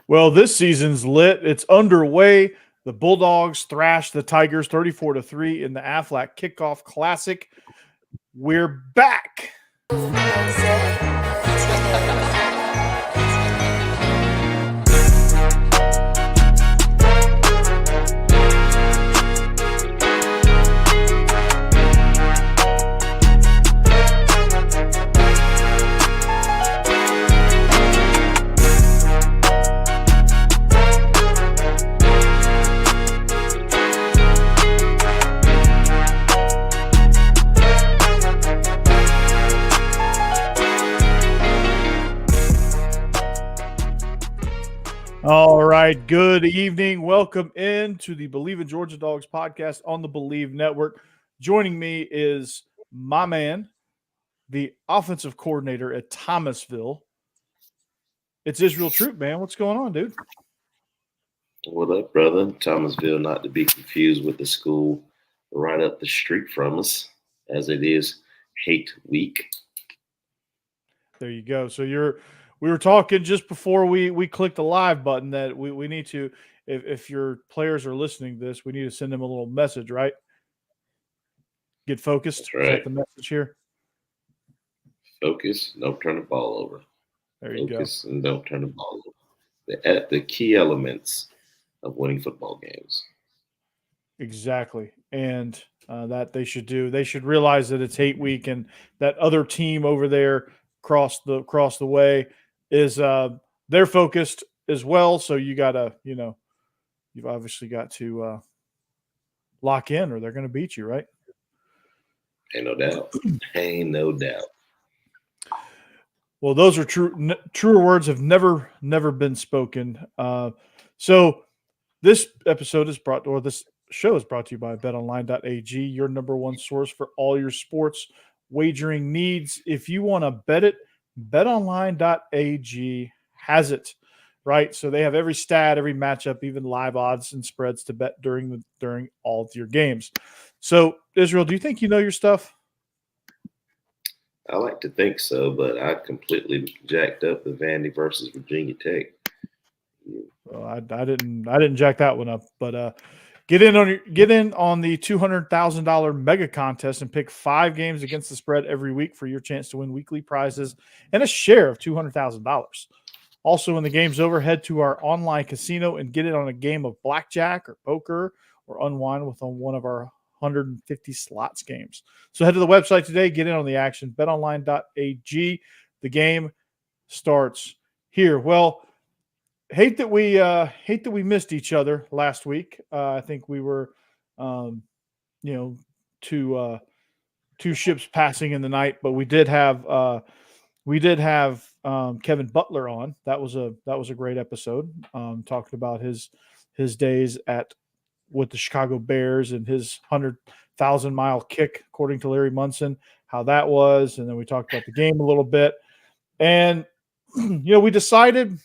Well, this season's lit. It's underway. The Bulldogs thrashed the Tigers 34-3 in the Aflac Kickoff Classic. We're back. All right. Good evening. Welcome into the Believe in Georgia Dogs podcast on the Believe Network. Joining me is my man, the offensive coordinator at Thomasville. It's Israel Troop, man. What's going on, dude? What up, brother? Thomasville, not to be confused with the school right up the street from us, as it is hate week. There you go. So we were talking just before we clicked the live button that we need to, if your players are listening to this, we need to send them a little message, right? Get focused. That's right. Is that the message here? Focus, don't turn the ball over. There you Focus and don't turn the ball over. The key elements of winning football games. Exactly. And that they should do. They should realize that it's hate week and that other team over there across the way is they're focused as well. So you gotta, you've obviously got to lock in or they're gonna beat you, right? Ain't no doubt. Ain't no doubt. Well, those are truer words have never been spoken. So this episode is this show is brought to you by Betonline.ag, your number one source for all your sports wagering needs. If you want to bet it, Betonline.ag has it, right? So they have every stat, every matchup, even live odds and spreads to bet during all of your games. So, Israel, do you think you know your stuff? I like to think so, but I completely jacked up the Vandy versus Virginia Tech. Well, I didn't jack that one up, but get in on the $200,000 mega contest and pick 5 games against the spread every week for your chance to win weekly prizes and a share of $200,000. Also, when the game's over, head to our online casino and get in on a game of blackjack or poker or unwind with one of our 150 slots games. So head to the website today, get in on the action. Betonline.ag. The game starts here. Well, hate that we missed each other last week. I think we were, two ships passing in the night, but we did have Kevin Butler on. That was a great episode. Talking about his days with the Chicago Bears and his 100,000-mile kick, according to Larry Munson, how that was, and then we talked about the game a little bit, and we decided.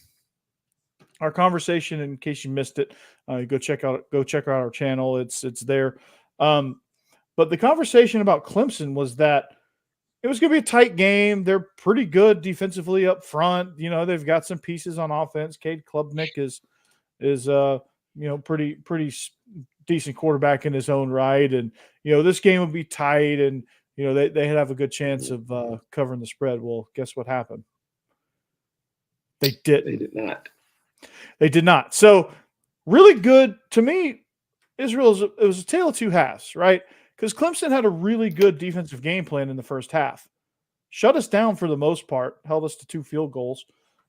Our conversation, in case you missed it, go check out our channel. It's there. But the conversation about Clemson was that it was going to be a tight game. They're pretty good defensively up front. They've got some pieces on offense. Cade Klubnik is pretty decent quarterback in his own right. And, this game would be tight and, they have a good chance of covering the spread. Well, guess what happened? They didn't. They did not. So really good to me, Israel, it was a tale of two halves, right? Because Clemson had a really good defensive game plan in the first half. Shut us down for the most part, held us to 2 field goals.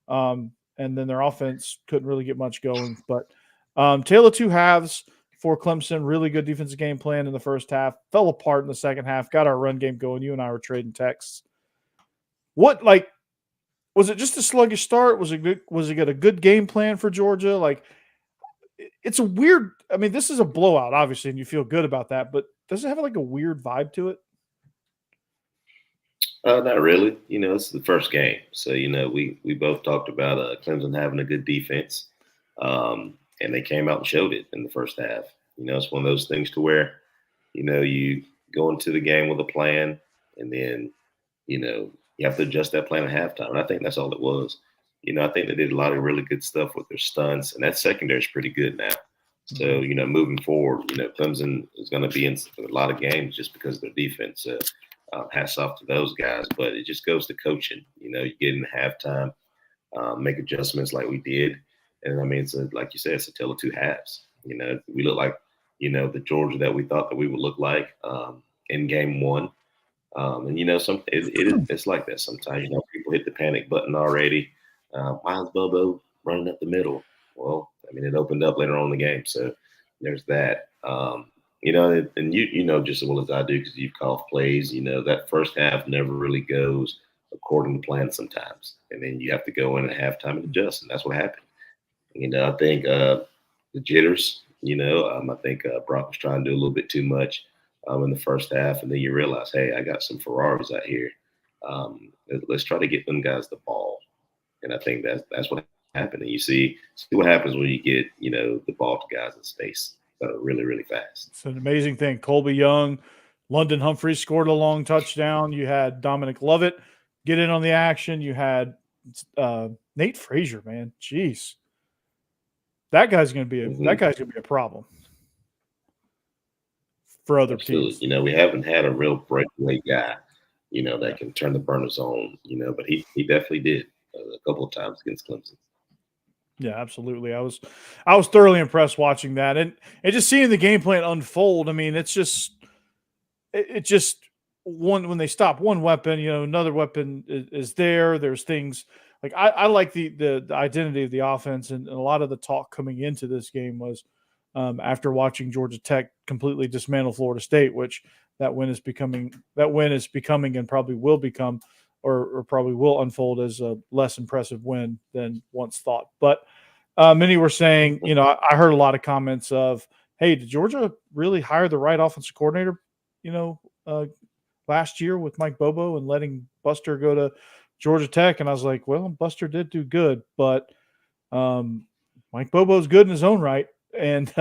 And then their offense couldn't really get much going. But tale of two halves for Clemson, really good defensive game plan in the first half, fell apart in the second half, got our run game going. You and I were trading texts. Was it just a sluggish start? Was it a good game plan for Georgia? It's a weird – I mean, this is a blowout, obviously, and you feel good about that, but does it have a weird vibe to it? Not really. It's the first game. So, we both talked about Clemson having a good defense, and they came out and showed it in the first half. It's one of those things to where, you go into the game with a plan, and then, you have to adjust that plan at halftime. And I think that's all it was. I think they did a lot of really good stuff with their stunts, and that secondary is pretty good now. So, moving forward, Clemson is going to be in a lot of games just because of their defense. Hats off to those guys, but it just goes to coaching. You get in halftime, make adjustments like we did. And I mean, like you said, it's a tale of two halves. We look like, the Georgia that we thought that we would look like in game one. And it's like that sometimes. People hit the panic button already. Why is Bobo running up the middle? Well, I mean, it opened up later on in the game, so there's that. And you know just as well as I do because you've called plays. That first half never really goes according to plan sometimes, and then you have to go in at halftime and adjust, and that's what happened. I think the jitters. I think Brock was trying to do a little bit too much in the first half, and then you realize, hey, I got some Ferraris out here. Let's try to get them guys the ball, and I think that's what happened. And you see what happens when you get the ball to guys in space that are really really fast. It's an amazing thing. Colby Young, London Humphreys scored a long touchdown. You had Dominic Lovett get in on the action. You had Nate Frazier, man. Jeez. That guy's going to be a problem for other teams. We haven't had a real breakaway guy, that can turn the burners on, but he definitely did a couple of times against Clemson. Yeah, absolutely. I was thoroughly impressed watching that, and just seeing the game plan unfold. I mean, it's just when they stop one weapon, another weapon is there. There's things like I like the identity of the offense, and a lot of the talk coming into this game was after watching Georgia Tech completely dismantle Florida State, which that win is becoming and probably will become or probably will unfold as a less impressive win than once thought. But many were saying, I heard a lot of comments of, hey, did Georgia really hire the right offensive coordinator, last year with Mike Bobo and letting Buster go to Georgia Tech? And I was like, well, Buster did do good, but Mike Bobo's good in his own right. And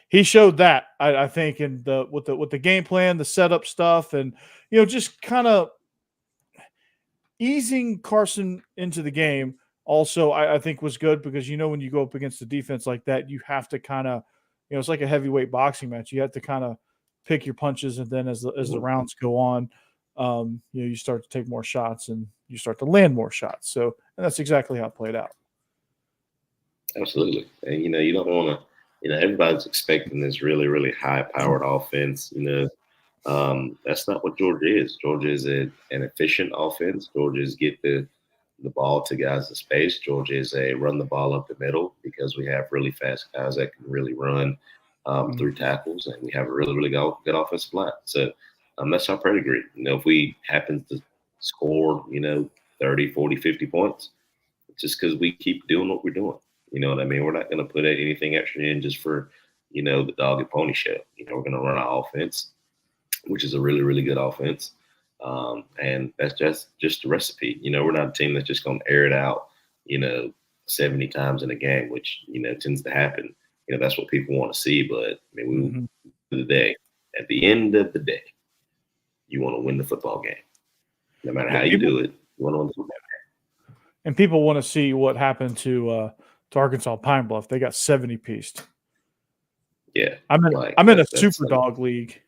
he showed that, I think, in with the game plan, the setup stuff, and just kind of easing Carson into the game. Also, I think was good because when you go up against a defense like that, you have to kind of, it's like a heavyweight boxing match. You have to kind of pick your punches, and then as the rounds go on, you start to take more shots and you start to land more shots. So, and that's exactly how it played out. Absolutely, and you don't want to. Everybody's expecting this really, really high-powered offense. That's not what Georgia is. Georgia is an efficient offense. Georgia is get the ball to guys in space. Georgia is a run the ball up the middle because we have really fast guys that can really run through tackles, and we have a really, really good offensive line. So that's our pedigree. If we happen to score, 30, 40, 50 points, it's just because we keep doing what we're doing. You know what I mean? We're not going to put anything extra in just for, the dog and pony show. We're going to run our offense, which is a really, really good offense. And that's just the recipe. We're not a team that's just going to air it out, 70 times in a game, which, tends to happen. That's what people want to see. But, I mean, at the end of the day, you want to win the football game. No matter how you do it, you want to win the football game. And people want to see what happened to Arkansas Pine Bluff. They got 70-pieced. Yeah. I'm in a super dog league.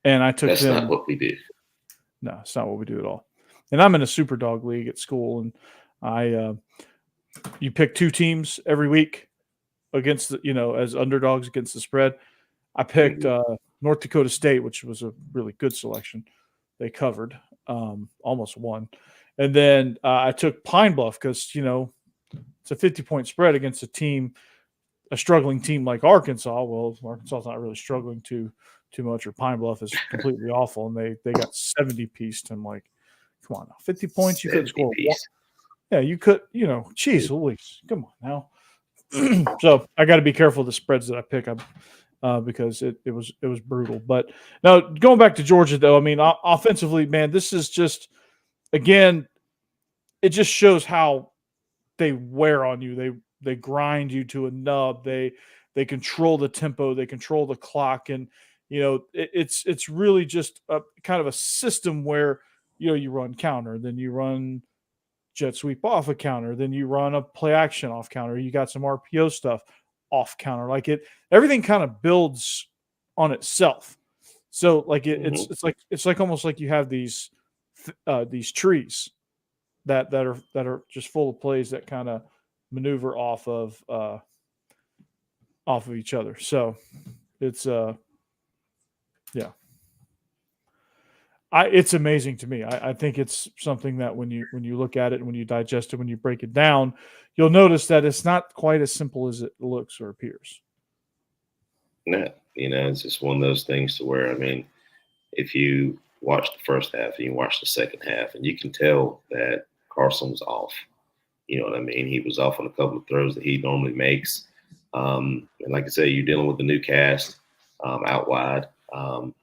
And I took them. That's not what we do. No, it's not what we do at all. And I'm in a super dog league at school, and you pick two teams every week against as underdogs against the spread. I picked North Dakota State, which was a really good selection. They covered, almost won. And then I took Pine Bluff because, it's a 50-point spread against a struggling team like Arkansas. Well, Arkansas is not really struggling too much, or Pine Bluff is completely awful, and they got 70-pieced. I'm like, come on now, 50 points, you could score one. Yeah, you could, geez Louise, come on now. So I got to be careful of the spreads that I pick up because it was brutal. But now going back to Georgia, though, I mean, offensively, man, this is just, again, it just shows how they wear on you. They grind you to a nub. They control the tempo. They control the clock. And, it's really just a kind of a system where, you run counter, then you run jet sweep off a counter, then you run a play action off counter, you got some RPO stuff off counter. Like everything kind of builds on itself. So like it's like almost like you have these trees that are just full of plays that kind of maneuver off of each other. So it's yeah. It's amazing to me. I think it's something that when you look at it, when you digest it, when you break it down, you'll notice that it's not quite as simple as it looks or appears. No, it's just one of those things to where, I mean, if you watch the first half and you watch the second half, and you can tell that Carson was off. You know what I mean? He was off on a couple of throws that he normally makes. And like I said, you're dealing with the new cast out wide.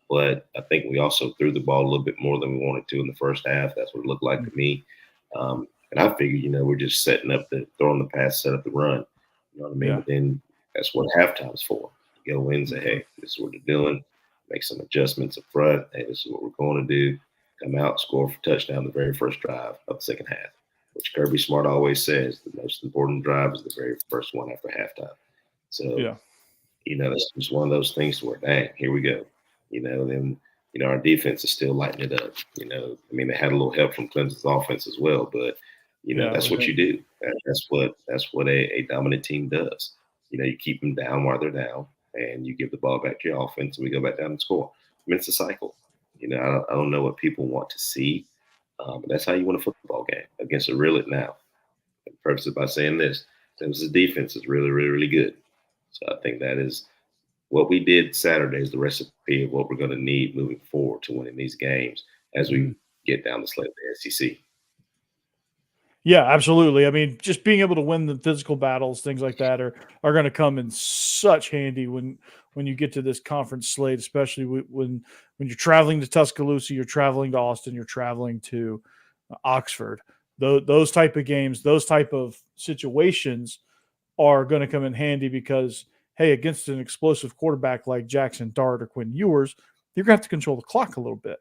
But I think we also threw the ball a little bit more than we wanted to in the first half. That's what it looked like to me. And I figured, we're just setting up throwing the pass, set up the run. You know what I mean? Yeah. But then that's what halftime's for. You go in and say, hey, this is what they're doing. Make some adjustments up front. Hey, this is what we're going to do. Come out, score for touchdown the very first drive of the second half, which Kirby Smart always says the most important drive is the very first one after halftime. So, yeah. That's just one of those things where, dang, here we go. Then, our defense is still lighting it up. I mean, they had a little help from Clemson's offense as well, but, that's what you do. That's what a dominant team does. You keep them down while they're down, and you give the ball back to your offense, and we go back down and score. I mean, it's a cycle. I don't know what people want to see, but that's how you win a football game against a real it now. And purposes by saying this, Clemson's defense is really, really, really good. So I think that is what we did Saturday is the recipe of what we're going to need moving forward to winning these games as we get down the slate of the SEC. Yeah, absolutely. I mean, just being able to win the physical battles, things like that, are going to come in such handy when you get to this conference slate, especially when you're traveling to Tuscaloosa, you're traveling to Austin, you're traveling to Oxford. Those type of games, those type of situations are going to come in handy because, hey, against an explosive quarterback like Jackson Dart or Quinn Ewers, you're going to have to control the clock a little bit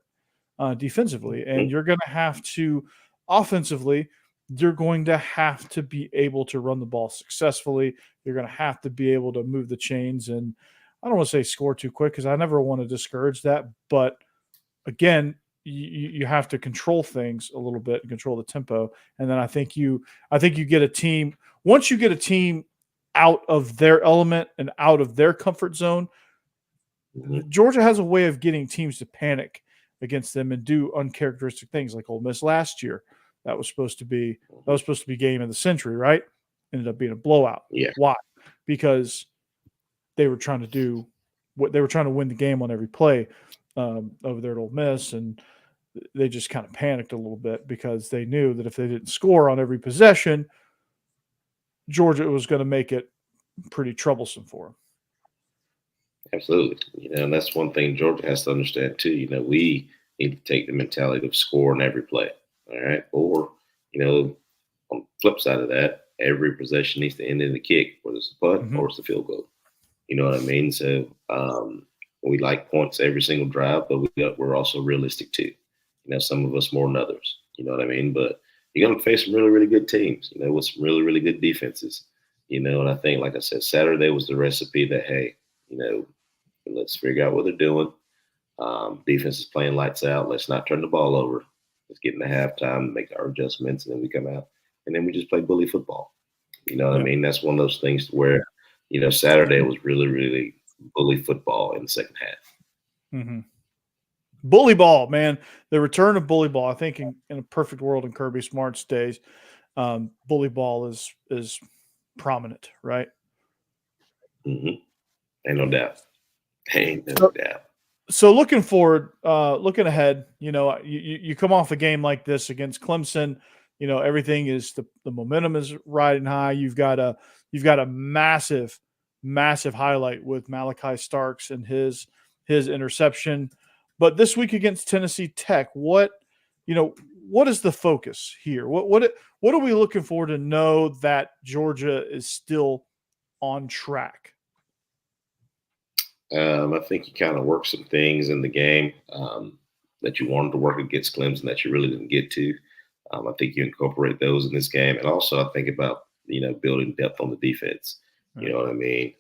defensively, and you're going to have to offensively. You're going to have to be able to run the ball successfully. You're going to have to be able to move the chains. And I don't want to say score too quick because I never want to discourage that. But again, you have to control things a little bit and control the tempo. And then I think you get a team. Once you get a team out of their element and out of their comfort zone, Georgia has a way of getting teams to panic against them and do uncharacteristic things like Ole Miss last year. That was supposed to be game of the century, right? Ended up being a blowout. Yeah. Why? Because they were trying to win the game on every play over there at Ole Miss, and they just kind of panicked a little bit because they knew that if they didn't score on every possession, Georgia was going to make it pretty troublesome for them. Absolutely. And that's one thing Georgia has to understand too. We need to take the mentality of score on every play. All right. Or, on the flip side of that, every possession needs to end in the kick, whether it's a punt or it's a field goal. You know what I mean? So we like points every single drive, but we're also realistic too. Some of us more than others. You know what I mean? But you're going to face some really, really good teams, with some really, really good defenses. And I think, like I said, Saturday was the recipe that, hey, let's figure out what they're doing. Defense is playing lights out. Let's not turn the ball over. Let's get into halftime, make our adjustments, and then we come out. And then we just play bully football. You know what I mean? That's one of those things where, Saturday was really, really bully football in the second half. Bully ball, man. The return of bully ball. I think in a perfect world in Kirby Smart's days, bully ball is prominent, right? Ain't no doubt. Ain't no doubt. So looking forward, looking ahead, you come off a game like this against Clemson, everything is the momentum is riding high. You've got a massive highlight with Malachi Starks and his interception. But this week against Tennessee Tech, what is the focus here? What are we looking for to know that Georgia is still on track? I think you kind of work some things in the game that you wanted to work against Clemson that you really didn't get to. I think you incorporate those in this game, and also I think about building depth on the defense. You know what I mean?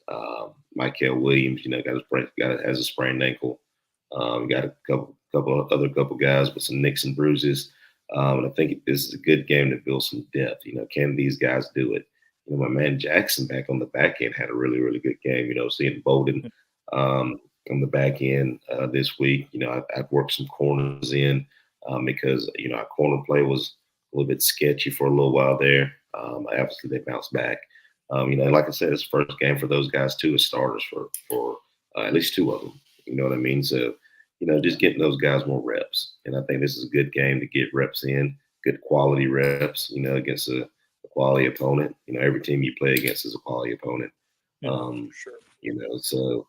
Michael Williams, has a sprained ankle. Got a couple guys with some nicks and bruises. And I think this is a good game to build some depth. Can these guys do it? My man Jackson back on the back end had a really, really good game. Seeing Bolden on the back end this week. I've worked some corners in because our corner play was a little bit sketchy for a little while there. Obviously, they bounced back. Like I said, it's the first game for those guys too as starters for at least two of them. You know what I mean? So, just getting those guys more reps. And I think this is a good game to get reps in, good quality reps, against a quality opponent. Every team you play against is a quality opponent. Sure. So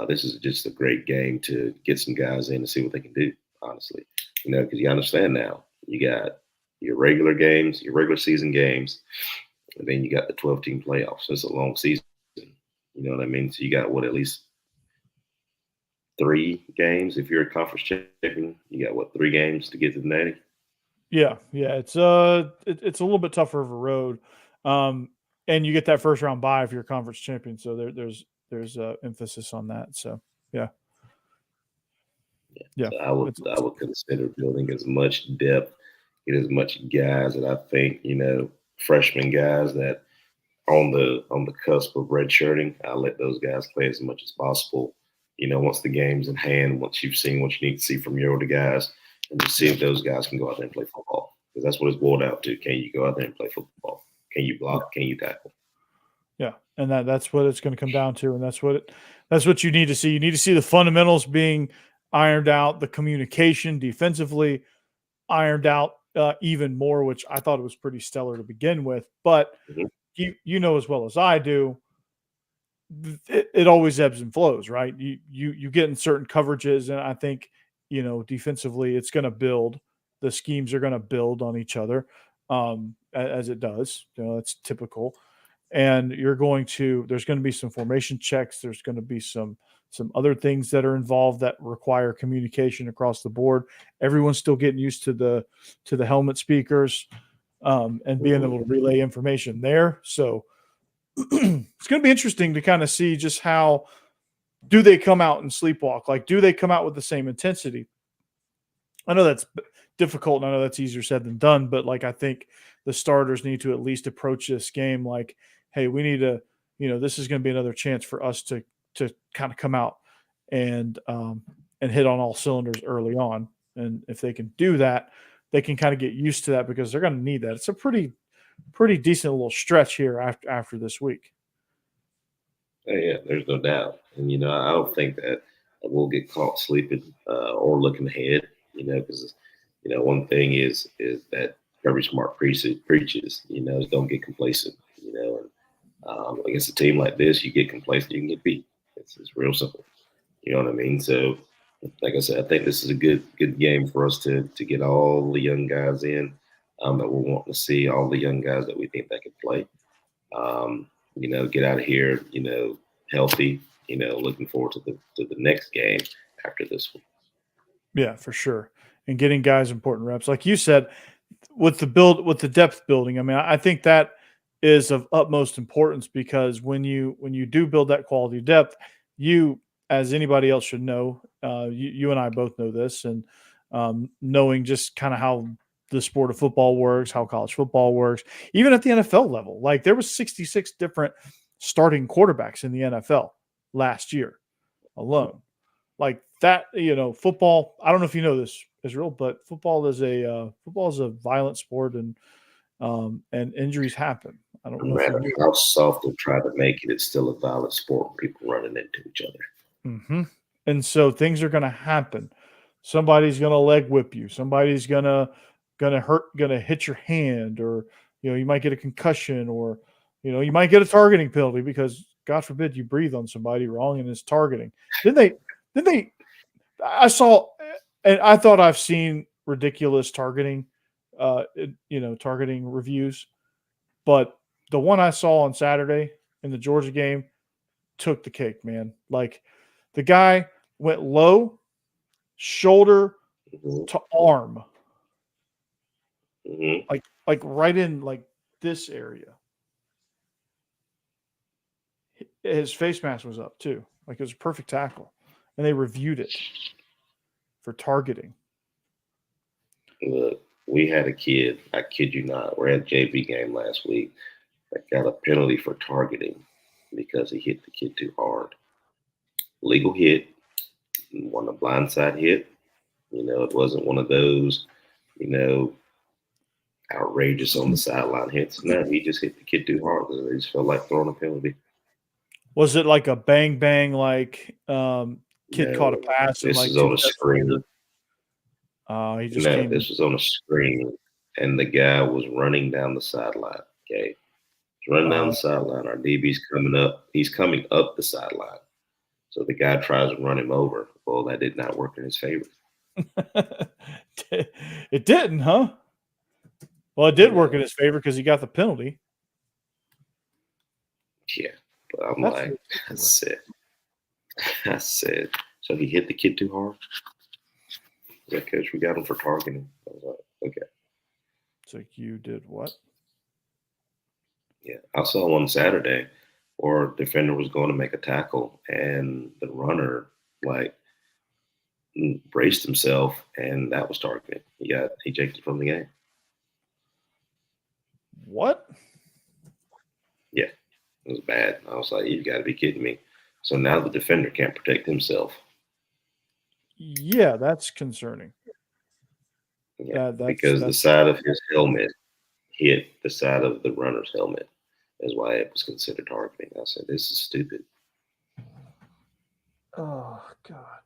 this is just a great game to get some guys in and see what they can do, honestly. Because you understand now, you got your regular games, your regular season games, and then you got the 12-team playoffs. So it's a long season. You know what I mean? So you got at least 3 games if you're a conference champion. You got 3 games to get to the natty? Yeah. It's a little bit tougher of a road, and you get that first round bye if you're a conference champion. So there's emphasis on that. So yeah. So I would consider building as much depth, get as much guys that I think freshman guys that on the cusp of redshirting. I'll let those guys play as much as possible. Once the game's in hand, once you've seen what you need to see from your older guys, and just see if those guys can go out there and play football. Because that's what it's boiled out to. Can you go out there and play football? Can you block? Can you tackle? Yeah, and that's what it's going to come down to, and that's what you need to see. You need to see the fundamentals being ironed out, the communication defensively ironed out even more, which I thought it was pretty stellar to begin with. But you know as well as I do, it always ebbs and flows, right? You get in certain coverages, and I think defensively it's going to build. The schemes are going to build on each other, as it does. That's typical. And there's going to be some formation checks. There's going to be some other things that are involved that require communication across the board. Everyone's still getting used to the helmet speakers and being able to relay information there. So it's going to be interesting to kind of see just how do they come out and sleepwalk? Like, do they come out with the same intensity? I know that's difficult, and I know that's easier said than done, but I think the starters need to at least approach this game like, hey, we need to, this is going to be another chance for us to kind of come out and hit on all cylinders early on. And if they can do that, they can kind of get used to that because they're going to need that. It's a pretty decent little stretch here after this week. Yeah, there's no doubt. And, I don't think that we'll get caught sleeping or looking ahead, because, one thing is that Kirby Smart preaches, don't get complacent, and against a team like this, you get complacent, you can get beat. It's real simple. You know what I mean? So, like I said, I think this is a good game for us to get all the young guys in that we're wanting to see, all the young guys that we think that can play. Get out of here, healthy, looking forward to the next game after this one. Yeah, for sure. And getting guys important reps. Like you said, with the depth building, I mean, I think that is of utmost importance because when you do build that quality depth, you, as anybody else should know, you and I both know this, and knowing just kind of how the sport of football works, how college football works, even at the NFL level. Like there was 66 different starting quarterbacks in the NFL last year alone. Like that, football. I don't know if you know this, Israel, but football is a violent sport, and injuries happen. I don't know. No matter how soft they try to make it, it's still a violent sport. People running into each other. Mm-hmm. And so things are going to happen. Somebody's going to leg whip you. Somebody's going to hit your hand, or you might get a concussion, or you might get a targeting penalty because God forbid you breathe on somebody wrong and it's targeting. Then they I saw, and I thought I've seen ridiculous targeting targeting reviews, but the one I saw on Saturday in the Georgia game took the cake, man. Like the guy went low, shoulder to arm. Mm-hmm. like right in like this area. His face mask was up too. Like it was a perfect tackle, and they reviewed it for targeting. Look, we had a kid. I kid you not. We're at a JV game last week that got a penalty for targeting because he hit the kid too hard. Legal hit, wasn't a blindside hit. It wasn't one of those, you know, outrageous on the sideline hits. No, he just hit the kid too hard. He just felt like throwing a penalty. Was it like a bang bang like kid caught a No, pass and this like is 2 on a steps later? screen. He just No, came in. this was on a screen, and the guy was running down the sideline. Okay, he's running down the sideline. Our DB's coming up. He's coming up the sideline. So the guy tries to run him over. Well, that did not work in his favor. It didn't, huh? Well, it did work in his favor because he got the penalty. Yeah, but I'm like, I said, so he hit the kid too hard? Yeah, coach, we got him for targeting. I was like, okay. So you did what? Yeah, I saw one Saturday where a defender was going to make a tackle, and the runner like braced himself, and that was targeting. He got ejected from the game. What? Yeah, it was bad. I was like, you've got to be kidding me. So now the defender can't protect himself. Yeah, that's concerning. Yeah, because the side of his helmet hit the side of the runner's helmet. Is why it was considered targeting. I said, this is stupid. Oh, God.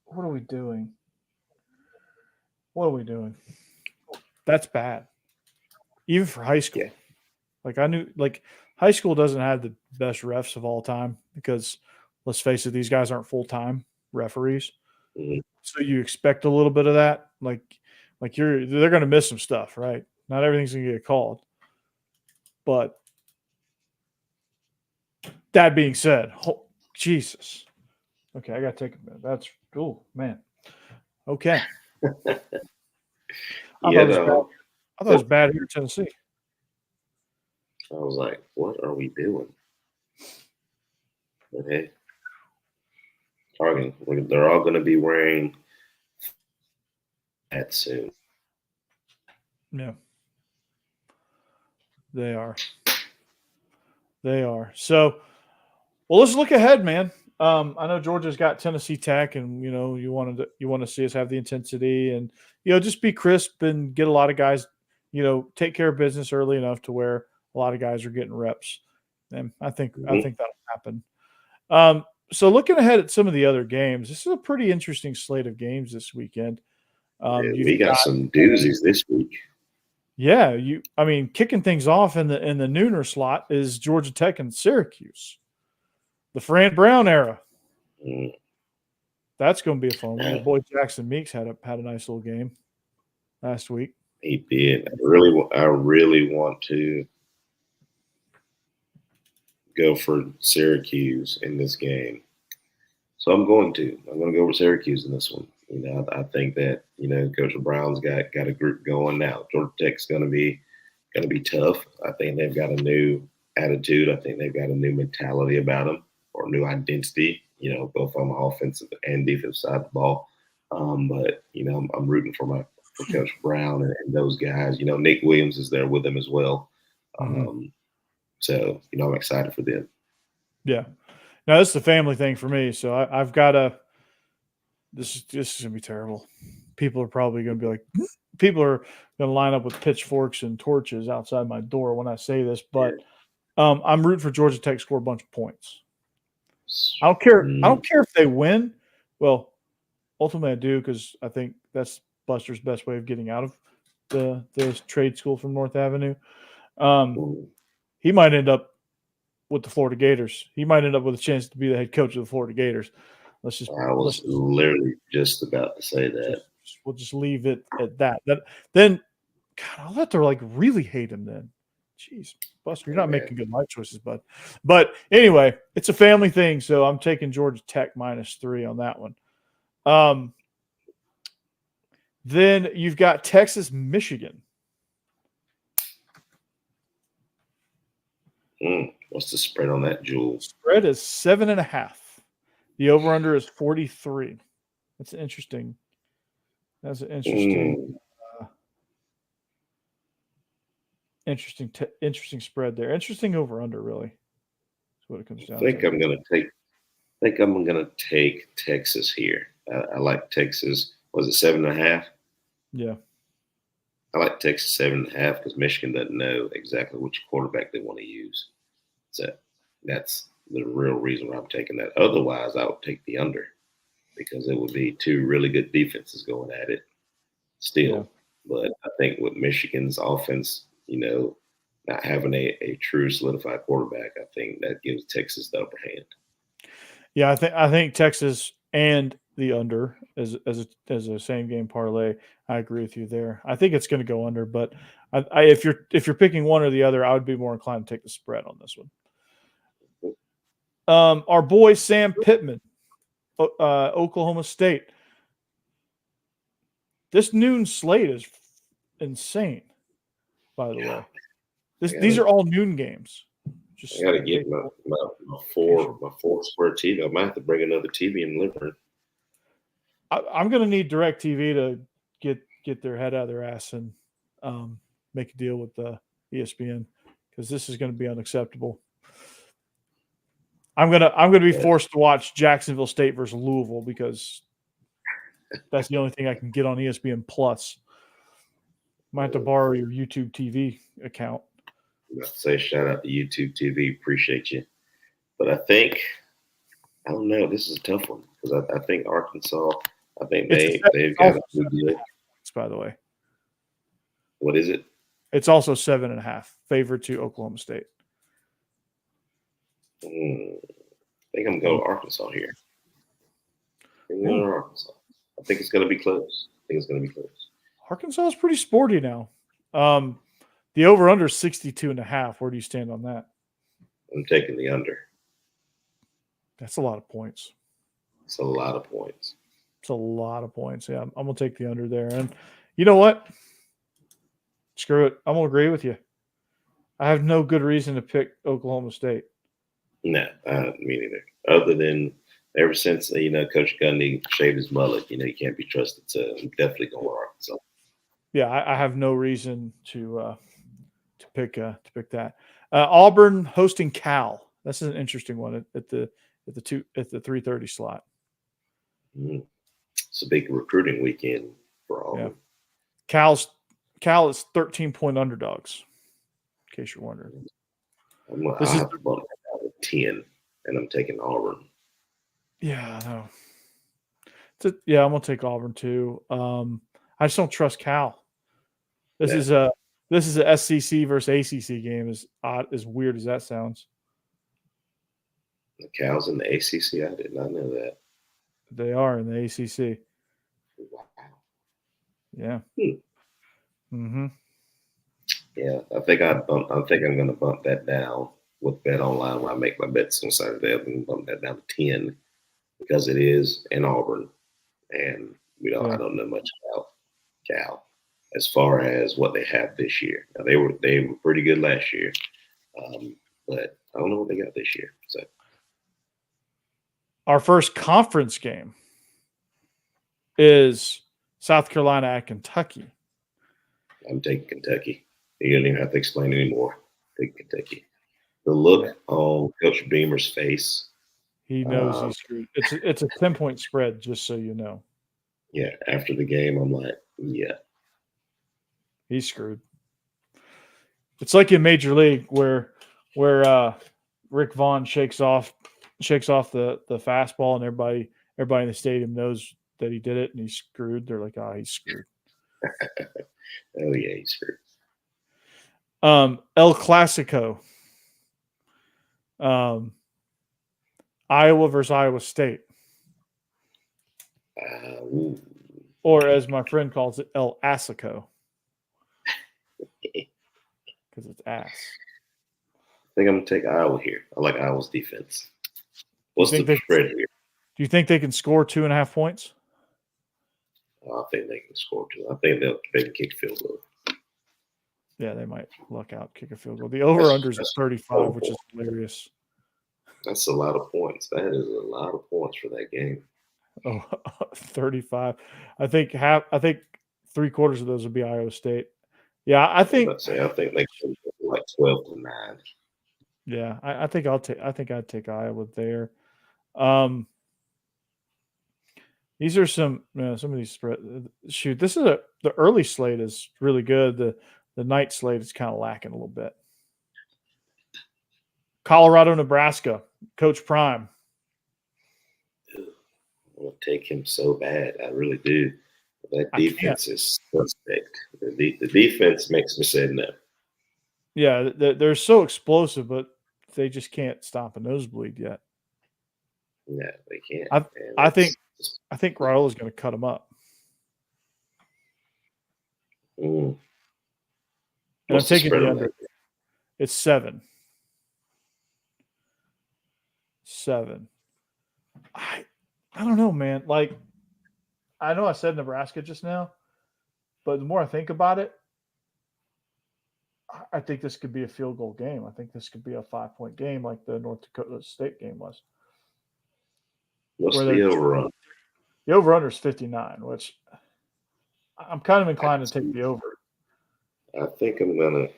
What are we doing? What are we doing? That's bad. Even for high school. Yeah. Like I knew, like high school doesn't have the best refs of all time because let's face it, these guys aren't full-time referees. Mm-hmm. So you expect a little bit of that. Like they're going to miss some stuff, right? Not everything's going to get called. But that being said, Jesus. Okay, I got to take a minute. That's, oh, man. Okay. I thought it was bad here in Tennessee. I was like, what are we doing? Okay. Targeting. They're all going to be wearing that soon. Yeah. They are. So, well, let's look ahead, man. I know Georgia's got Tennessee Tech, and you want to see us have the intensity, and just be crisp and get a lot of guys, take care of business early enough to where a lot of guys are getting reps, and I think that'll happen. So looking ahead at some of the other games, this is a pretty interesting slate of games this weekend. We got some doozies this week. Yeah, kicking things off in the nooner slot is Georgia Tech and Syracuse, the Fran Brown era. That's going to be a fun one. Your boy Jackson Meeks had a nice little game last week. He did. I really want to go for Syracuse in this game, so I'm going to go with Syracuse in this one. I think that Coach Brown's got a group going now. Georgia Tech's going to be tough. I think they've got a new attitude. I think they've got a new mentality about them, or new identity. Both on the offensive and defensive side of the ball. But I'm rooting for Coach Brown and those guys. Nick Williams is there with them as well. So I'm excited for them. Yeah. Now this is a family thing for me, so I've got to. This is gonna be terrible. People are probably gonna be like, people are gonna line up with pitchforks and torches outside my door when I say this, but I'm rooting for Georgia Tech to score a bunch of points. I don't care. I don't care if they win. Well, ultimately I do, because I think that's Buster's best way of getting out of the trade school from North Avenue. He might end up with the Florida Gators. He might end up with a chance to be the head coach of the Florida Gators. I was literally just about to say that. We'll just leave it at that. Then, God, I'll have to really hate him then. Jeez, Buster, you're not making good life choices, bud. But anyway, it's a family thing, so I'm taking Georgia Tech -3 on that one. Then you've got Texas, Michigan. What's the spread on that, Jewel? Spread is 7.5. The over-under is 43. That's interesting. That's an interesting, interesting spread there. Interesting over/under, really. That's what it comes down I think to. I'm gonna take Texas here. I like Texas. Was it 7.5? Yeah. I like Texas 7.5 because Michigan doesn't know exactly which quarterback they want to use. So that's the real reason why I'm taking that. Otherwise, I would take the under because it would be two really good defenses going at it still. Yeah. But I think with Michigan's offense, not having a true solidified quarterback, I think that gives Texas the upper hand. Yeah, I think Texas and the under as a same game parlay. I agree with you there. I think it's going to go under, but if you're picking one or the other, I would be more inclined to take the spread on this one. Our boy Sam Pittman, Oklahoma State. This noon slate is insane. By the way, these are all noon games. I got to get my four square TV. I might have to bring another TV in the living room. I'm going to need DirecTV to get their head out of their ass and make a deal with the ESPN because this is going to be unacceptable. I'm gonna be forced to watch Jacksonville State versus Louisville because that's the only thing I can get on ESPN Plus. Might have to borrow your YouTube TV account. I say shout out to YouTube TV. Appreciate you. But I don't know. This is a tough one because I think Arkansas. I think they've got a good deal. By the way, what is it? It's also 7.5 favored to Oklahoma State. I think I'm going to Arkansas here. I think it's going to be close. Arkansas is pretty sporty now. The over/under is 62.5. Where do you stand on that? I'm taking the under. That's a lot of points. It's a lot of points. Yeah, I'm going to take the under there. And you know what? Screw it. I'm going to agree with you. I have no good reason to pick Oklahoma State. No, me neither. Other than ever since Coach Gundy shaved his mullet, you can't be trusted. So I'm definitely going to Arkansas. Yeah, I have no reason to pick that. Auburn hosting Cal. This is an interesting one at the 3:30 slot. It's a big recruiting weekend for Auburn. Yeah. Cal is 13-point underdogs. In case you're wondering, I have to bump that out with 10, and I'm taking Auburn. Yeah, I know. I'm gonna take Auburn too. I just don't trust Cal. This is a SEC versus ACC game. As weird as that sounds. The Cal's in the ACC. I did not know that. They are in the ACC. Wow. Yeah. Mm-hmm. Yeah, I think I'm going to bump that down with Betonline when I make my bets on Saturday. I'm going to bump that down to 10 because it is in Auburn, and I don't know much about Cal as far as what they have this year. Now, they were pretty good last year, but I don't know what they got this year. So our first conference game is South Carolina at Kentucky. I'm taking Kentucky. You don't even have to explain anymore. Take Kentucky. The look on Coach Beamer's face. He knows he's screwed. It's a 10-point spread, just so you know. Yeah, after the game, I'm like, yeah. He's screwed. It's like in Major League where Rick Vaughn shakes off the fastball and everybody in the stadium knows that he did it and he's screwed. They're like, he's screwed. Oh yeah, he's screwed. El Clasico. Iowa versus Iowa State. Or as my friend calls it, El Asico. Because it's ass. I think I'm going to take Iowa here. I like Iowa's defense. What's the spread here? Do you think they can score 2.5 points? I think they can score 2. I think they can kick field goal. Yeah, they might luck out, kick a field goal. The over-under is at 35, which is hilarious. That's a lot of points. That is a lot of points for that game. Oh, 35. I think three-quarters of those would be Iowa State. Yeah, I think I think they could like 12-9. Yeah, I think I'd take Iowa there. These are some of these spread. Shoot, the early slate is really good. The night slate is kind of lacking a little bit. Colorado, Nebraska, Coach Prime. I want to take him so bad. I really do. That defense is suspect. The defense makes me say no. Yeah, they're so explosive, but they just can't stop a nosebleed yet. No, they can't. I think Raiola's going to cut them up. And I'm taking the under. It's 7. 7. I don't know, man. Like, I know I said Nebraska just now, but the more I think about it, I think this could be a field goal game. I think this could be a 5-point game like the North Dakota State game was. What's the over-under? The over-under is 59, which I'm kind of inclined to take the over. I think I'm gonna.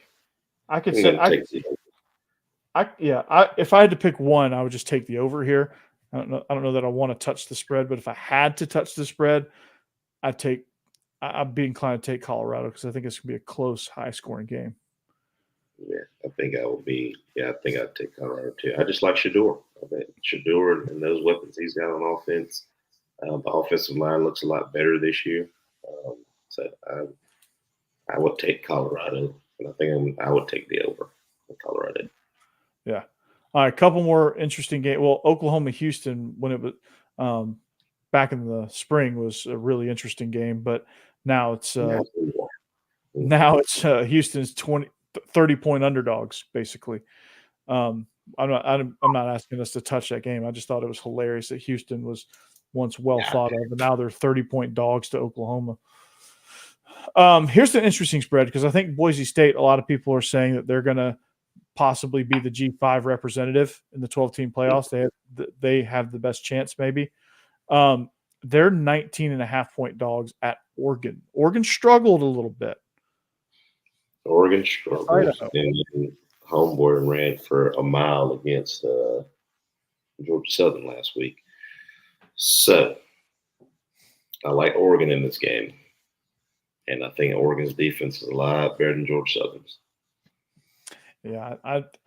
If I had to pick one, I would just take the over here. I don't know that I want to touch the spread, but if I had to touch the spread, I'd be inclined to take Colorado because I think it's gonna be a close, high-scoring game. Yeah, I think I will be. Yeah, I think I'd take Colorado too. I just like Shedeur. I bet Shedeur and those weapons he's got on offense. The offensive line looks a lot better this year. So I would take Colorado, and I think I would take the over in Colorado. Yeah. All right, a couple more interesting games. Well, Oklahoma-Houston, when it was back in the spring, was a really interesting game, but now it's Houston's 30-point underdogs, basically. I'm not asking us to touch that game. I just thought it was hilarious that Houston was once well thought of, and now they're 30-point dogs to Oklahoma. Here's the interesting spread because I think Boise State, a lot of people are saying that they're going to possibly be the G5 representative in the 12-team playoffs. They have the best chance, maybe. They're 19.5-point dogs at Oregon. Oregon struggled a little bit. Oregon struggled, and homeboy ran for a mile against Georgia Southern last week. So I like Oregon in this game, and I think Oregon's defense is a lot better than Georgia Southern's. Yeah,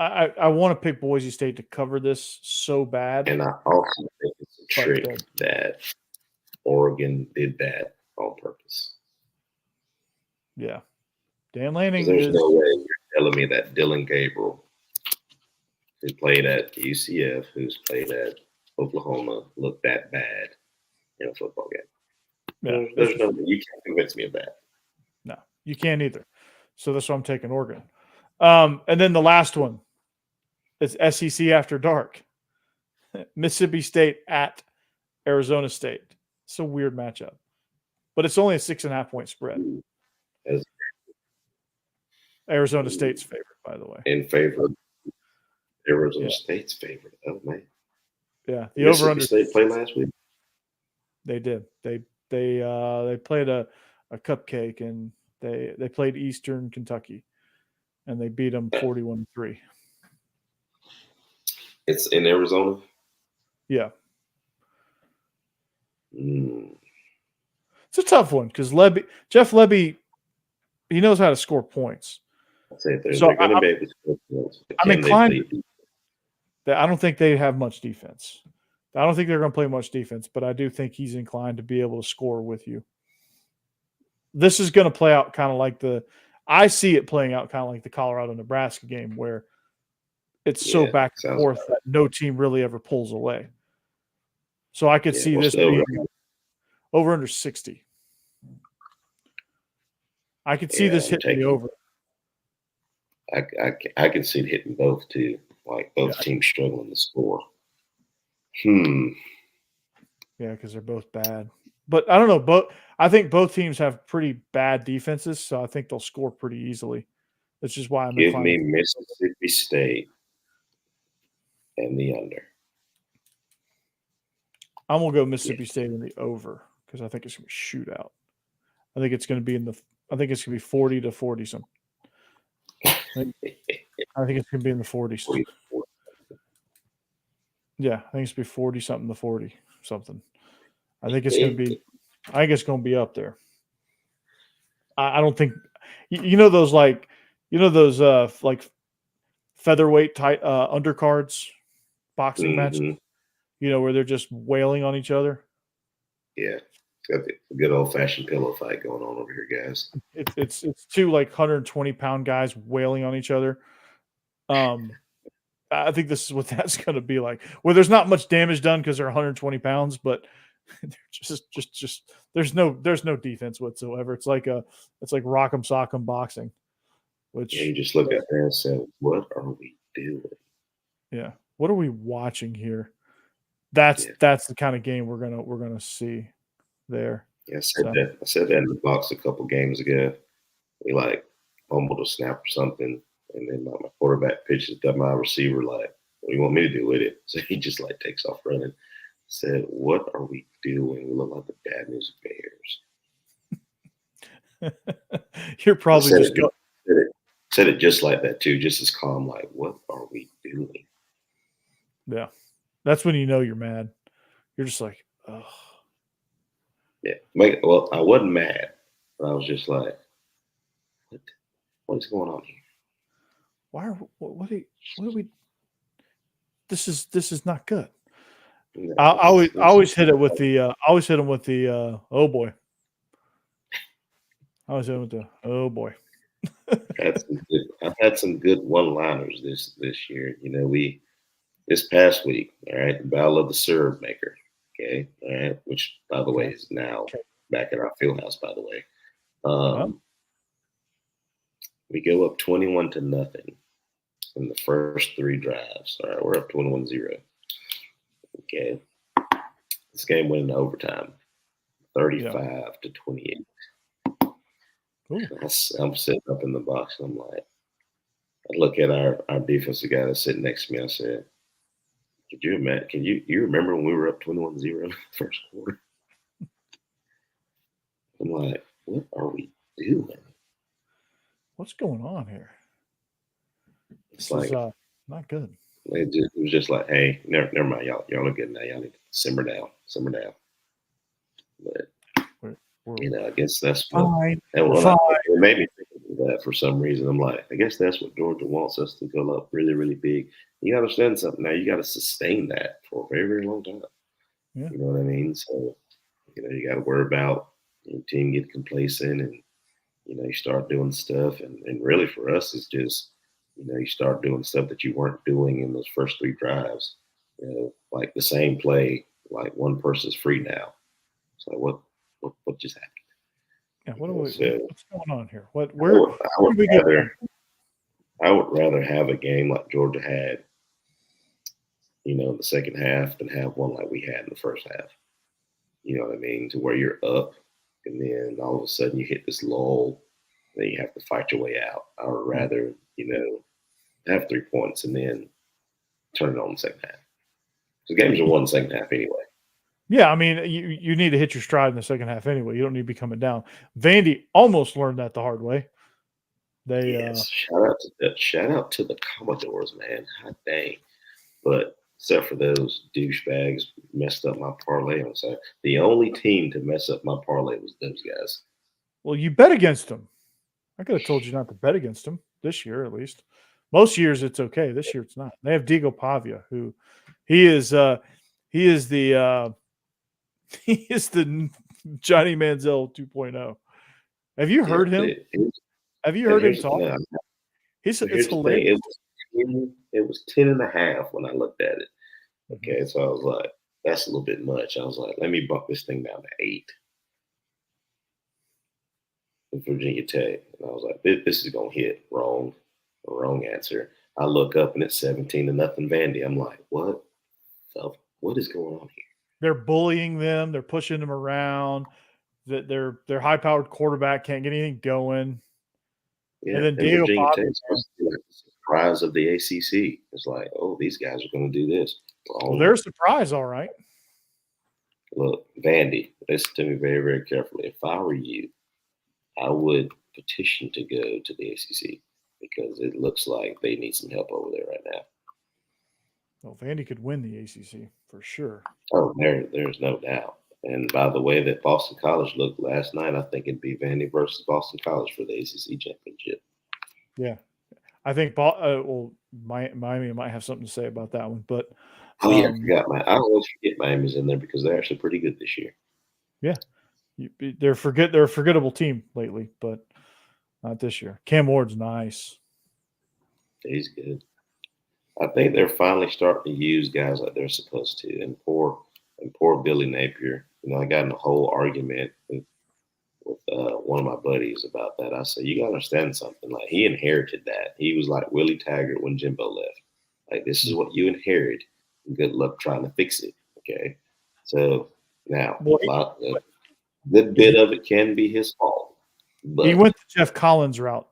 I want to pick Boise State to cover this so bad. And I also think it's a trick that Oregon did that on purpose. Yeah. Dan Lanning There's no way you're telling me that Dylan Gabriel, who played at UCF, who's played at Oklahoma, looked that bad in a football game. Yeah, there's no way. You can't convince me of that. No, you can't either. So that's why I'm taking Oregon. And then the last one is SEC after dark. Mississippi State at Arizona State. It's a weird matchup, but it's only a 6.5-point spread. Arizona State's favorite, by the way. In favor. Arizona State's favorite. Oh man. Yeah, the over-under. State played last week. They did. They played a cupcake, and they played Eastern Kentucky, and they beat them 41-3. It's in Arizona. Yeah. It's a tough one because Jeff Lebby, he knows how to score points. They're going to be able to score points. I'm inclined. I don't think they have much defense. I don't think they're going to play much defense, but I do think he's inclined to be able to score with you. This is going to play out kind of like I see it playing out kind of like the Colorado-Nebraska game where it's so back and forth that no team really ever pulls away. So I could see this being over under 60. I could see this hitting the over. I can see it hitting both too. Like both teams struggling to score. Yeah, because they're both bad. But I don't know. I think both teams have pretty bad defenses, so I think they'll score pretty easily. That's just why I'm Give me inclined. Mississippi State and the under. I'm gonna go Mississippi State in the over because I think it's gonna be a shootout. I think it's gonna be I think it's gonna be 40 to 40 something. I think it's gonna be in the 40s. Yeah, I think it's gonna be 40 something to 40 something. I think it's gonna be up there. I don't think you know those like like featherweight tight undercards boxing matches, where they're just wailing on each other. Yeah. Got the good old fashioned pillow fight going on over here, guys. It's two like 120-pound guys wailing on each other. I think this is what that's going to be like. Where there's not much damage done because they're 120 pounds, but they're just there's no defense whatsoever. It's like rock'em sock'em boxing. Which you just look at there and say, "What are we doing?" Yeah, what are we watching here? That's the kind of game we're gonna see there. Yeah, I said that in the box a couple games ago. We like fumbled a snap or something, and then my quarterback pitches to my receiver like, "What do you want me to do with it?" So he just like takes off running. Said, "What are we doing? We look like the Bad News Bears." You're probably said it just like that too, just as calm, like, "What are we doing?" Yeah, that's when you know you're mad. You're just like, oh. Yeah. Well, I wasn't mad, but I was just like, what is going on here? What are we? This is not good. No, I always hit it with the oh boy. I always hit it with the oh boy. I've had some good one-liners this year. This past week, all right, the Battle of the Syrup Maker, okay, all right, which by the way is now back at our field house. By the way, we go up 21-0 in the first 3 drives. All right, we're up 21-0. Okay, this game went into overtime, 35-28. I'm sitting up in the box, and I'm like, I look at our defensive guy that's sitting next to me. I said, "Could you imagine? Can you remember when we were up 21-0 in the first quarter?" I'm like, what are we doing? What's going on here? It's like not good. It was just like, hey, never mind, y'all are good now. Y'all need to simmer down. But I guess that's what it made me think of that for some reason. I'm like, I guess that's what Georgia wants us to go up really, really big. You got to understand something now. You got to sustain that for a very, very long time. Yeah. You know what I mean? So, you got to worry about your team getting complacent, and you start doing stuff. And really, for us, it's just you start doing stuff that you weren't doing in those first 3 drives. Like the same play, like one person's free now. So what just happened? Yeah, what's going on here? I would rather have a game like Georgia had, in the second half than have one like we had in the first half. You know what I mean? To where you're up, and then all of a sudden you hit this lull, and then you have to fight your way out. I would rather, have 3 points and then turn it on in the second half. The games are won in the second half anyway. Yeah, I mean, you need to hit your stride in the second half anyway. You don't need to be coming down. Vandy almost learned that the hard way. Shout out to the Commodores, man. Hot dang. But except for those douchebags messed up my parlay on Saturday. The only team to mess up my parlay was those guys. Well, you bet against them. I could have told you not to bet against them this year, at least. Most years it's okay. This year it's not. They have Diego Pavia, who he is the Johnny Manziel 2.0. Have you heard him? Have you heard him talk? It's hilarious. It was 10.5 when I looked at it. Okay, so I was like, that's a little bit much. I was like, let me bump this thing down to 8. With Virginia Tech. And I was like, this is going to hit wrong answer. I look up and it's 17-0 Vandy. I'm like, what is going on here? They're bullying them. They're pushing them around. That their high-powered quarterback can't get anything going. Yeah, And then and Diego Virginia Bobby. Tech's supposed to be like the surprise of the ACC. It's like, oh, these guys are going to do this. Well, they're a surprise, all right. Look, Vandy, listen to me very, very carefully. If I were you, I would petition to go to the ACC because it looks like they need some help over there right now. Well, Vandy could win the ACC for sure. Oh, there's no doubt. And by the way that Boston College looked last night, I think it'd be Vandy versus Boston College for the ACC championship. Yeah, I think Miami might have something to say about that one, but oh yeah, I always forget Miami's in there because they're actually pretty good this year. Yeah, they're a forgettable team lately, but not this year. Cam Ward's nice. He's good. I think they're finally starting to use guys like they're supposed to. And poor Billy Napier. I got in a whole argument with one of my buddies about that. I said, you got to understand something. Like, he inherited that. He was like Willie Taggart when Jimbo left. Like, this is what you inherit. Good luck trying to fix it. Okay. So now, a good bit of it can be his fault. But he went the Jeff Collins route.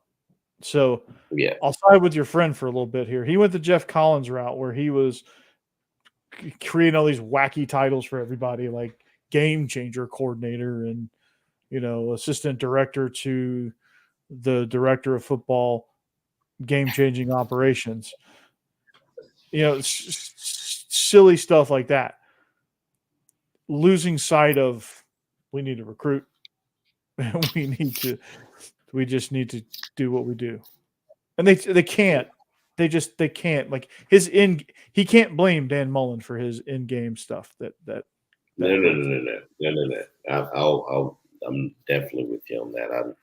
So yeah, I'll side with your friend for a little bit here. He went the Jeff Collins route where he was creating all these wacky titles for everybody, like game changer coordinator and, assistant director to the director of football, game changing operations. Silly stuff like that. Losing sight of, we need to recruit. We just need to do what we do. And they can't. They can't. Like he can't blame Dan Mullen for his in-game stuff. No. I'm definitely with you on that.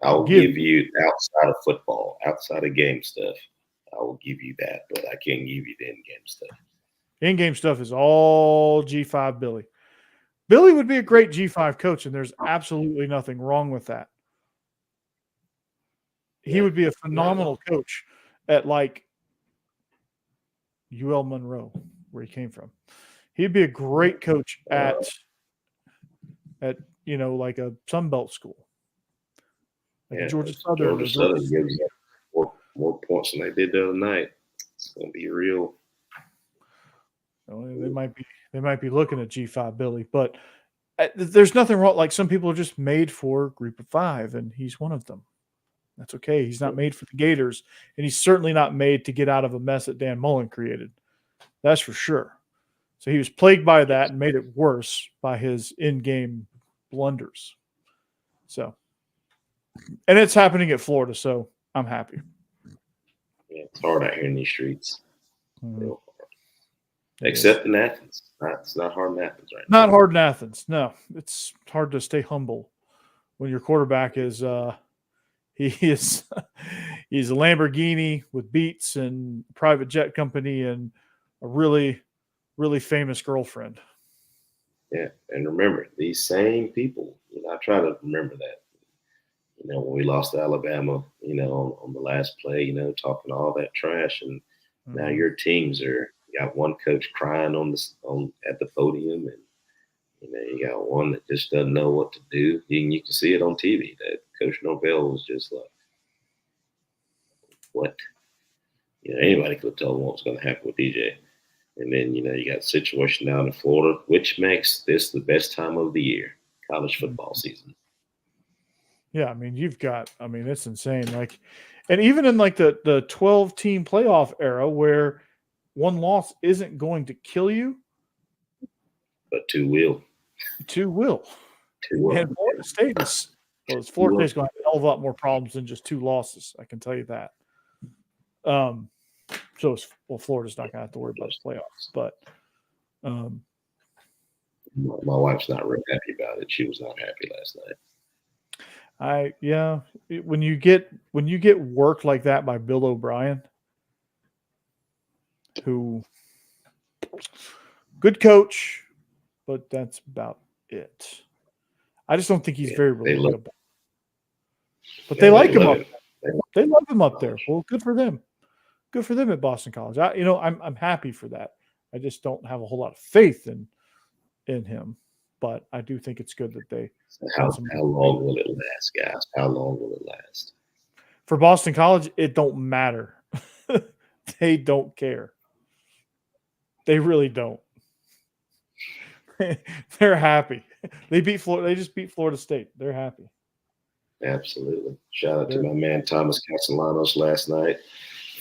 I'll give you outside of football, outside of game stuff. I will give you that, but I can't give you the in-game stuff. In-game stuff is all G5 Billy. Billy would be a great G5 coach, and there's absolutely nothing wrong with that. He would be a phenomenal coach at like UL Monroe, where he came from. He'd be a great coach at like a Sunbelt school, like Georgia Southern. Georgia Southern gives up more points than they did the other night. It's gonna be real. They might be looking at G5 Billy, but there's nothing wrong. Like, some people are just made for group of five, and he's one of them. That's okay. He's not made for the Gators, and he's certainly not made to get out of a mess that Dan Mullen created. That's for sure. So he was plagued by that and made it worse by his in-game blunders. So, and it's happening at Florida, so I'm happy. Yeah, it's hard out here in these streets. Mm-hmm. Except in Athens. It's not hard in Athens right now. Not hard in Athens. No, it's hard to stay humble when your quarterback is he's a Lamborghini with Beats and private jet company and a really, really famous girlfriend. Yeah, and remember, these same people, I try to remember that. When we lost to Alabama, on the last play, talking all that trash, and now your teams got one coach crying at the podium, and you got one that just doesn't know what to do. You can see it on TV that Coach Norvell was just like, what? Anybody could have told him what was going to happen with DJ. And then, you got a situation down in Florida, which makes this the best time of the year, college football season. Yeah, it's insane. Like, and even in like the 12-team playoff era where one loss isn't going to kill you, but two will. And Florida State is Florida State's going to have a hell of a lot more problems than just two losses. I can tell you that. Florida's not going to have to worry about the playoffs, but my wife's not real happy about it. She was not happy last night. When you get worked like that by Bill O'Brien, who good coach, but that's about it. I just don't think he's very relatable. But they like him up there. They love him up there. Well, good for them. Good for them at Boston College. I'm happy for that. I just don't have a whole lot of faith in him. but I do think it's good that they So got how some. long will it last, guys? How long will it last? For Boston College, it don't matter. They don't care. They really don't. They're happy. They beat Florida. They just beat Florida State. They're happy. Absolutely. Shout out to They're, my man Thomas Castellanos last night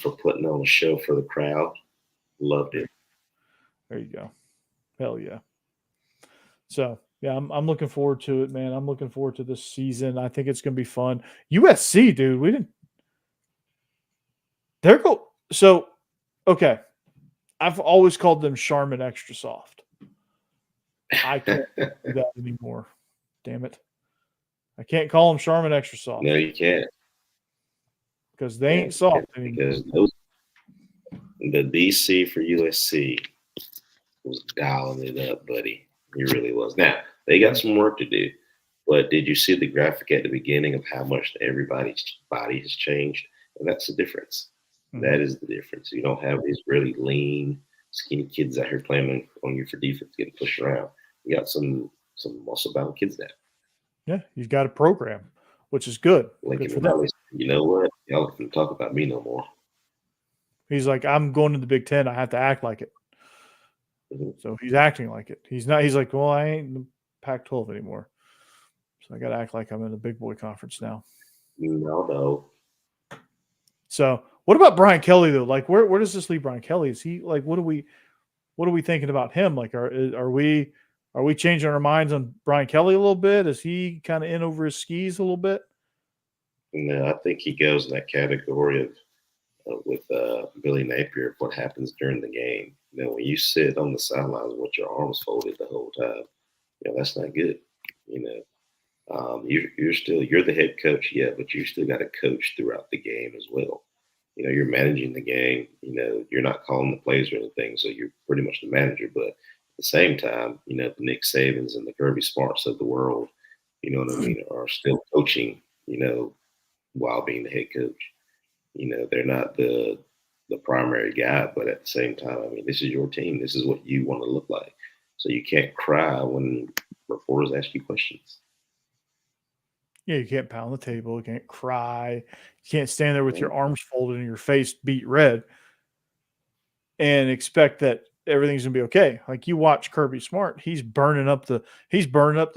for putting on a show for the crowd. Loved it. there you go. Hell yeah. So yeah, I'm looking forward to it, man. I'm looking forward to this season. I think it's gonna be fun. USC, dude, we didn't. They're go. So okay, I've always called them Charmin Extra Soft. I can't do that anymore. Damn it. I can't call them Charmin Extra Soft. No, you can't. Because they ain't soft anymore. Because the DC for USC was dialing it up, buddy. He really was. Now, they got some work to do. But did you see the graphic at the beginning of how much everybody's body has changed? And that's the difference. Mm-hmm. That is the difference. You don't have these really lean, skinny kids out here playing on you for defense, getting pushed around. You got some muscle-bound kids now. Yeah, you've got a program, which is good. Lincoln good for them. You know what? Y'all can talk about me no more. He's like, I'm going to the Big Ten. I have to act like it. Mm-hmm. So he's acting like it. He's not. He's like, well, I ain't in the Pac-12 anymore. So I got to act like I'm in the big boy conference now. No. So what about Brian Kelly though? Like, where does this leave Brian Kelly? Is he like, what are we thinking about him? Like, are we changing our minds on Brian Kelly a little bit? Is he kind of in over his skis a little bit? No, I think he goes in that category of with Billy Napier of what happens during the game. You know, when you sit on the sidelines with your arms folded the whole time, you know, that's not good. You know, you're the head coach, yeah, but you still got to coach throughout the game as well. You know, you're managing the game. You know, you're not calling the plays or anything, so you're pretty much the manager. But at the same time, you know, the Nick Sabans and the Kirby Smarts of the world, you know what I mean, are still coaching. You know, while being the head coach. You know, they're not the primary guy, but at the same time, I mean, this is your team. This is what you want to look like. So you can't cry when reporters ask you questions. Yeah, you can't pound the table. You can't cry. You can't stand there with your arms folded and your face beat red and expect that everything's gonna be okay. Like you watch Kirby Smart, he's burning up the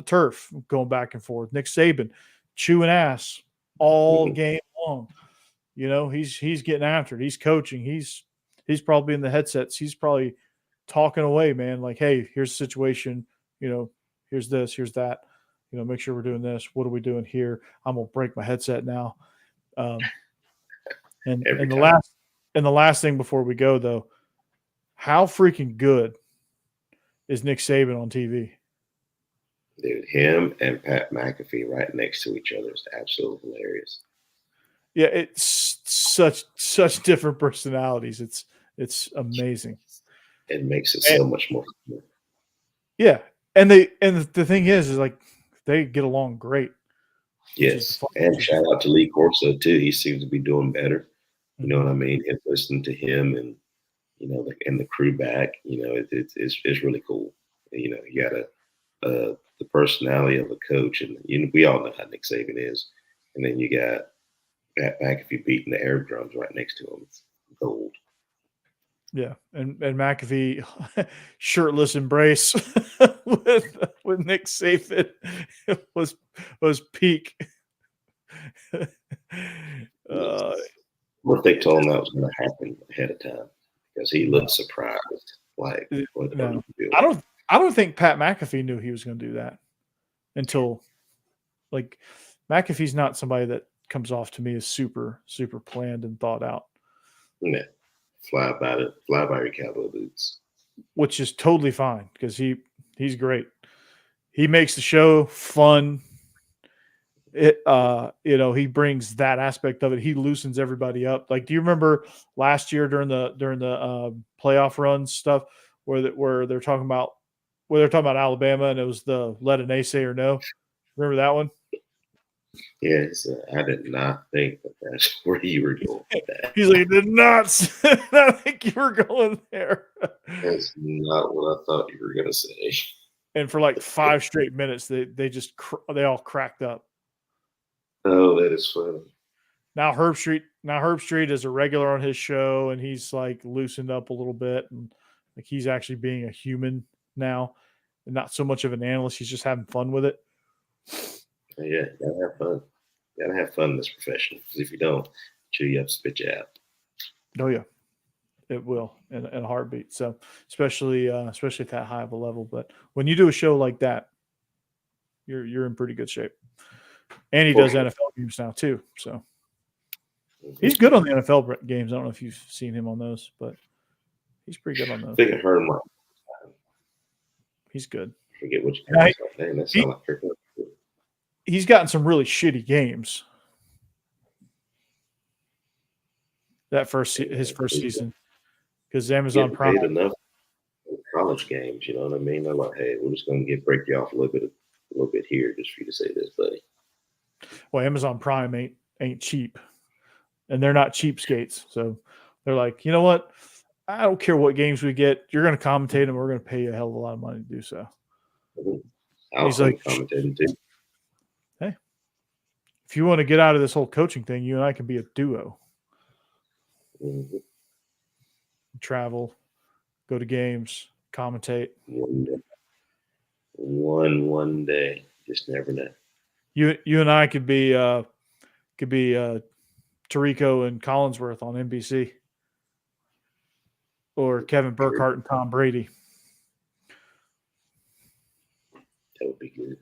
turf, going back and forth. Nick Saban chewing ass all game long. You know, he's getting after it. He's coaching. He's probably in the headsets. He's probably talking away, man. Like, hey, here's the situation. You know, here's this, here's that. You know, make sure we're doing this. What are we doing here? I'm gonna break my headset now. And the last thing before we go though, how freaking good is Nick Saban on TV? Dude, him and Pat McAfee right next to each other is absolutely hilarious. Yeah, it's such different personalities. It's amazing. It makes it so much more fun. Yeah, and the thing is like they get along great. Yes, and shout out to Lee Corso too. He seems to be doing better. You know what I mean? And listening to him and you know and the crew back, you know, it's really cool. You know, you got the personality of a coach, and we all know how Nick Saban is, and then you got Pat McAfee beating the air drums right next to him. It's gold. Yeah, and McAfee shirtless embrace with Nick Saban was peak. What they told him that was going to happen ahead of time because he looked surprised. Like, no. I don't think Pat McAfee knew he was going to do that until like McAfee's not somebody that comes off to me as super planned and thought out. Yeah. Fly by your cowboy boots, which is totally fine because he's great. He makes the show fun. It you know, he brings that aspect of it. He loosens everybody up. Like, do you remember last year during the playoff run stuff where they're talking about Alabama and it was the let a naysayer know? Remember that one? Yes, I did not think that's where you were going with that. He's like, did not think you were going there. That's not what I thought you were going to say. And for like 5 straight minutes, they all cracked up. Oh, that is funny. Now Herb Street is a regular on his show, and he's like loosened up a little bit, and like he's actually being a human now, and not so much of an analyst. He's just having fun with it. Yeah, gotta have fun. Gotta have fun in this profession. Because if you don't, chew you up, spit you out. Oh yeah, it will in a heartbeat. So especially at that high of a level. But when you do a show like that, you're in pretty good shape. And he does NFL games now too. So he's good on the NFL games. I don't know if you've seen him on those, but he's pretty good on those. I think I heard him. He's good. I forget which guy. That sounds like he's gotten some really shitty games. His first season, because Amazon Prime paid enough college games. You know what I mean? They're like, hey, we're just going to break you off a little bit here, just for you to say this, buddy. Well, Amazon Prime ain't cheap, and they're not cheapskates. So they're like, you know what? I don't care what games we get. You're going to commentate them. We're going to pay you a hell of a lot of money to do so. He's like commentating too. Hey, if you want to get out of this whole coaching thing, you and I can be a duo. Mm-hmm. Travel, go to games, commentate. One day, just never know. You and I could be Tirico and Collinsworth on NBC, or Kevin Burkhardt and Tom Brady. That would be good.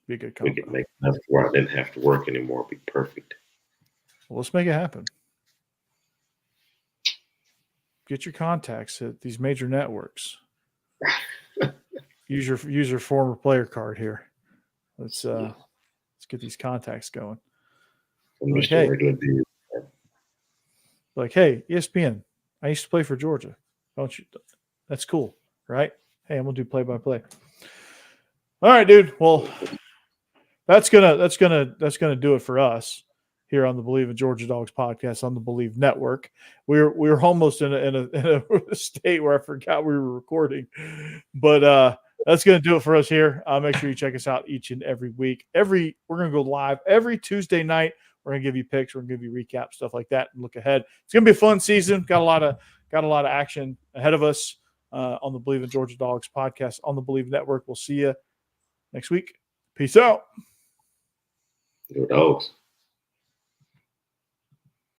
Be a good combo. We could make enough where I didn't have to work anymore. It'd be perfect. Well, let's make it happen. Get your contacts at these major networks. use your former player card here. Let's get these contacts going. Like, hey, ESPN, I used to play for Georgia. Don't you? That's cool, right? Hey, I'm gonna do play-by-play. All right, dude. Well, that's gonna do it for us here on the Believe in Georgia Dogs podcast on the Believe Network. We're almost in a state where I forgot we were recording, but that's going to do it for us here. Make sure you check us out each and every week. We're going to go live every Tuesday night. We're going to give you picks. We're going to give you recaps, stuff like that, and look ahead. It's going to be a fun season. Got a lot of action ahead of us on the Believe in Georgia Dogs podcast on the Believe Network. We'll see you next week. Peace out. Go Dogs.